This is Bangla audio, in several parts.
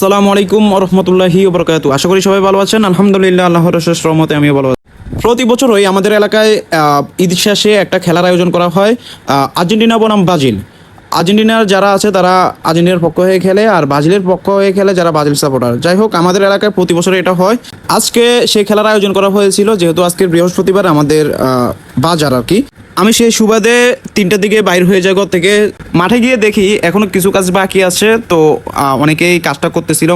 আসসালামু আলাইকুম ওয়া রাহমাতুল্লাহি ওয়া বারাকাতুহু। আশা করি সবাই ভালো আছেন। আলহামদুলিল্লাহ, আল্লাহর অশেষ রহমতে আমিও ভালো আছি। প্রতি বছরই আমাদের এলাকায় ঈদ শেষে একটা খেলার আয়োজন করা হয়, আর্জেন্টিনা বনাম ব্রাজিল। আর্জেন্টিনার যারা আছে তারা আর্জেন্টিনার পক্ষ হয়ে খেলে, আর ব্রাজিলের পক্ষ হয়ে খেলে যারা ব্রাজিল সাপোর্টার। যাই হোক, আমাদের এলাকায় প্রতি বছর এটা হয়। আজকে সেই খেলার আয়োজন করা হয়েছিল, যেহেতু আজকে বৃহস্পতিবার আমাদের বাজার আর কি। আমি সেই সুবাদে 3টার দিকে বাইর হয়ে যাই ঘর থেকে। মাঠে গিয়ে দেখি এখনো কিছু কাজ বাকি আছে, তো অনেকেই কাজটা করতেছিল,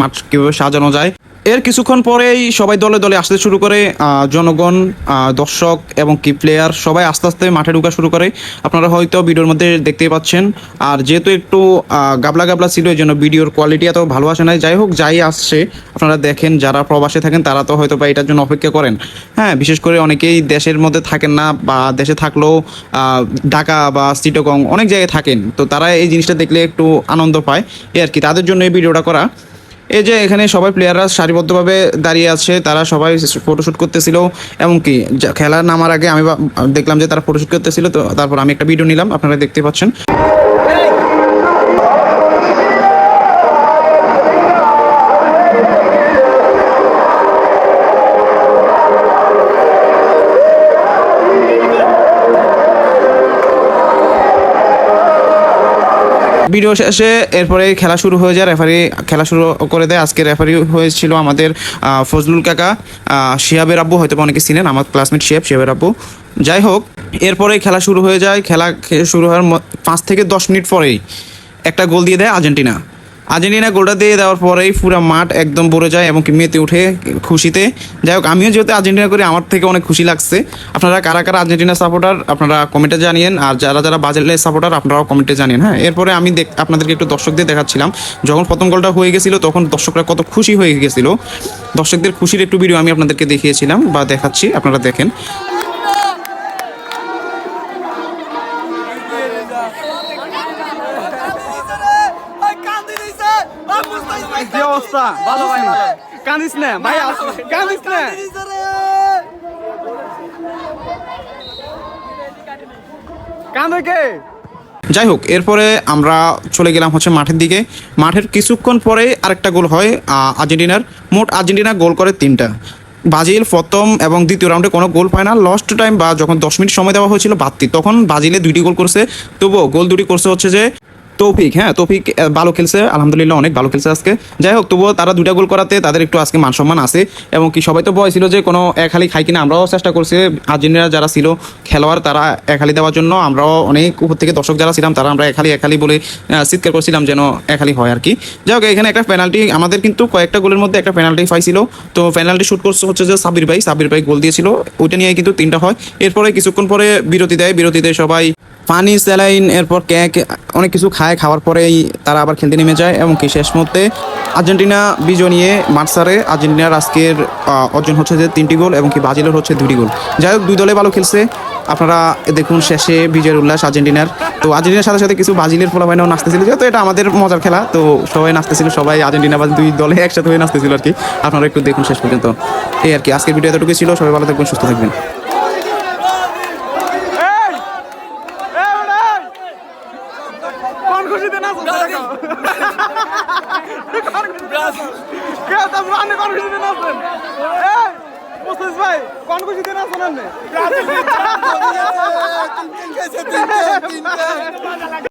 মাঠ কীভাবে সাজানো যায়। এর কিছুক্ষণ পরেই সবাই দলে দলে আসতে শুরু করে, জনগণ, দর্শক এবং কি প্লেয়ার সবাই আস্তে আস্তে মাঠে ঢোকা শুরু করে। আপনারা হয়তো ভিডিওর মধ্যে দেখতেই পাচ্ছেন। আর যেহেতু একটু গাবলা গাবলা ছিল, এই জন্য ভিডিওর কোয়ালিটি এত ভালো আসে নাই। যাই হোক, যাই আসছে আপনারা দেখেন। যারা প্রবাসে থাকেন তারা তো হয়তো বা এটার জন্য অপেক্ষা করেন। হ্যাঁ, বিশেষ করে অনেকেই দেশের মধ্যে থাকেন না, বা দেশে থাকলেও ঢাকা বা চিটাগং অনেক জায়গায় থাকেন, তো তারা এই জিনিসটা দেখলে একটু আনন্দ পায়, এই আর কি। তাদের জন্য এই ভিডিওটা করা। এই যে এখানে সবাই প্লেয়াররা সারিবদ্ধভাবে দাঁড়িয়ে আছে, তারা সবাই ফটোশ্যুট করতেছিল। এমনকি খেলা নামার আগে আমি দেখলাম যে তারা ফটোশ্যুট করতেছিল, তো তারপর আমি একটা ভিডিও নিলাম, আপনারা দেখতে পাচ্ছেন। ভিডিও শেষে এরপরে খেলা শুরু হয়ে যায়, রেফারি খেলা শুরু করে দেয়। আজকে রেফারি হয়েছিল আমাদের ফজলুল কাকা, শিহাবের আব্বু, হয়তো অনেকে ছিলেন, আমার ক্লাসমেট শিহাবের আব্বু। যাই হোক, এরপরে খেলা শুরু হয়ে যায়। খেলা শুরু হওয়ার 5 থেকে 10 মিনিট পরেই একটা গোল দিয়ে দেয় আর্জেন্টিনা। গোলটা দিয়ে দেওয়ার পরেই পুরো মাঠ একদম ভরে যায় এবং কি মেতে উঠে খুশিতে। যাই হোক, আমিও যেহেতু আর্জেন্টিনা করি, আমার থেকে অনেক খুশি লাগছে। আপনারা কারা কারা আর্জেন্টিনা সাপোর্টার আপনারা কমেন্টে জানিয়েন, আর যারা যারা ব্রাজিলের সাপোর্টার আপনারাও কমেন্টে জানিয়েন। হ্যাঁ, এরপরে আমি আপনাদেরকে একটু দর্শকদের দেখাচ্ছিলাম। যখন প্রথম গোলটা হয়ে গেছিলো তখন দর্শকরা কত খুশি হয়ে গেছিলো। দর্শকদের খুশির একটু ভিডিও আমি আপনাদেরকে দেখিয়েছিলাম বা দেখাচ্ছি, আপনারা দেখেন। কি অবস্থা? ভালো ভাই, কাঁদিস না ভাই, কাঁদিস না। কাঁদে কে? যাই হোক, এরপরে আমরা চলে গেলাম হচ্ছে মাঠের দিকে। মাঠের কিছুক্ষণ পরে আরেকটা গোল হয় আর্জেন্টিনার। মোট আর্জেন্টিনা গোল করে 3টা। ব্রাজিল প্রথম এবং দ্বিতীয় রাউন্ডে কোনো গোল পায় না। লাস্ট টাইম বা যখন 10 মিনিট সময় দেওয়া হয়েছিল বাড়তি, তখন ব্রাজিলে 2টি গোল করছে। তবুও গোল 2টি করছে হচ্ছে যে তৌফিক। হ্যাঁ, তৌফিক ভালো খেলছে, আলহামদুলিল্লাহ অনেক ভালো খেলছে আজকে। যাই হোক, তবুও তারা 2টা গোল করাতে তাদের একটু আজকে মান সম্মান আছে। এবং কি সবাই তো ভয় ছিল যে কোনো এক হালি খাই কিনা। আমরাও চেষ্টা করছি, আর্জেন্টিনা যারা ছিল খেলোয়াড় তারা এক হালি দেওয়ার জন্য। আমরাও অনেক উপর থেকে দর্শক যারা ছিলাম তারা আমরা এক হালি বলে চিৎকার করছিলাম যেন এক হালি হয় আর কি। যাই হোক, এখানে একটা পেনাল্টি, আমাদের কিন্তু কয়েকটা গোলের মধ্যে একটা পেনাল্টি পাইছিল। তো পেনাল্টি শুট করছে হচ্ছে যে সাবির ভাই গোল দিয়েছিল, ওইটা নিয়ে কিন্তু 3টা হয়। এরপরে কিছুক্ষণ পরে বিরতিতে সবাই পানি, স্যালাইন, এরপর কেক অনেক কিছু খাওয়ার পরেই তারা আবার খেলতে নেমে যায়। এবং কি শেষ মুহূর্তে আর্জেন্টিনা বিজয় নিয়ে মাঠ ছাড়ে। আর্জেন্টিনার আজকের অর্জন হচ্ছে যে 3টি গোল এবং কি ব্রাজিলের হচ্ছে 2টি গোল। যাই হোক, 2 দলে ভালো খেলছে। আপনারা দেখুন শেষে বিজয়ের উল্লাস আর্জেন্টিনার। তো আর্জেন্টিনার সাথে সাথে কিছু ব্রাজিলের পোলাপাইনাও নাচতেছিল, যেহেতু এটা আমাদের মজার খেলা, তো সবাই নাচতেছিল, সবাই আর্জেন্টিনা বা 2 দলে একসাথে হয়ে নাচতেছিল আর কি। আপনারা একটু দেখুন শেষ পর্যন্ত। এই আর কি, আজকের ভিডিও এতটুকু ছিল। সবাই ভালো থাকবেন, সুস্থ থাকবেন। খুশিতে না ভাই, কোন খুশিতে না